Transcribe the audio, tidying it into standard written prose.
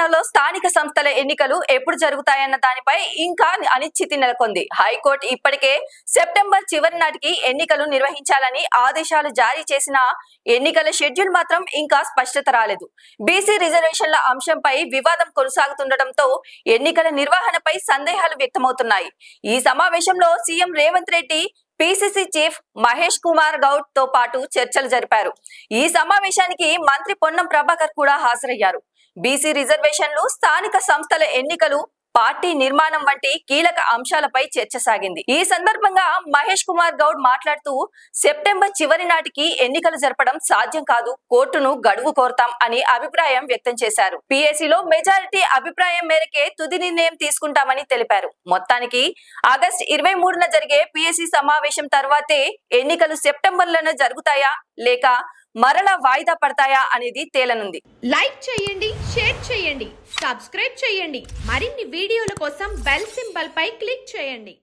తెలంగాణలో స్థానిక సంస్థల ఎన్నికలు ఎప్పుడు జరుగుతాయన్న దానిపై ఇంకా అనిశ్చితి నెలకొంది. హైకోర్టు ఇప్పటికే సెప్టెంబర్ చివరి నాటికి ఎన్నికలు నిర్వహించాలని ఆదేశాలు జారీ చేసిన ఎన్నికల షెడ్యూల్ మాత్రం ఇంకా స్పష్టత రాలేదు. బీసీ రిజర్వేషన్ల అంశంపై వివాదం కొనసాగుతుండటంతో ఎన్నికల నిర్వహణపై సందేహాలు వ్యక్తమవుతున్నాయి. ఈ సమావేశంలో CM Revanth Reddy, PCC chief Mahesh Kumar Goud తో పాటు చర్చలు జరిపారు. ఈ సమావేశానికి మంత్రి పొన్నం ప్రభాకర్ కూడా హాజరయ్యారు. బీసీ రిజర్వేషన్లు, స్థానిక సంస్థల ఎన్నికలు, పార్టీ నిర్మాణం వంటి కీలక అంశాలపై చర్చ సాగింది. ఈ సందర్భంగా మహేష్ కుమార్ గౌడ్ మాట్లాడుతూ, సెప్టెంబర్ చివరి నాటికి ఎన్నికలు జరపడం సాధ్యం కాదు, కోర్టును గడువు కోరతాం అని అభిప్రాయం వ్యక్తం చేశారు. పీఏసీలో మెజారిటీ అభిప్రాయం మేరకే తుది నిర్ణయం తీసుకుంటామని తెలిపారు. మొత్తానికి ఆగస్టు 23న జరిగే పీఏసీ సమావేశం తర్వాతే ఎన్నికలు సెప్టెంబర్లోనే జరుగుతాయా లేక మరలా వాయిదా పడతాయా అనేది తేలనుంది. లైక్ చేయండి, షేర్ చేయండి, సబ్స్క్రైబ్ చేయండి. మరిన్ని వీడియోల కోసం బెల్ సింబల్ పై క్లిక్ చేయండి.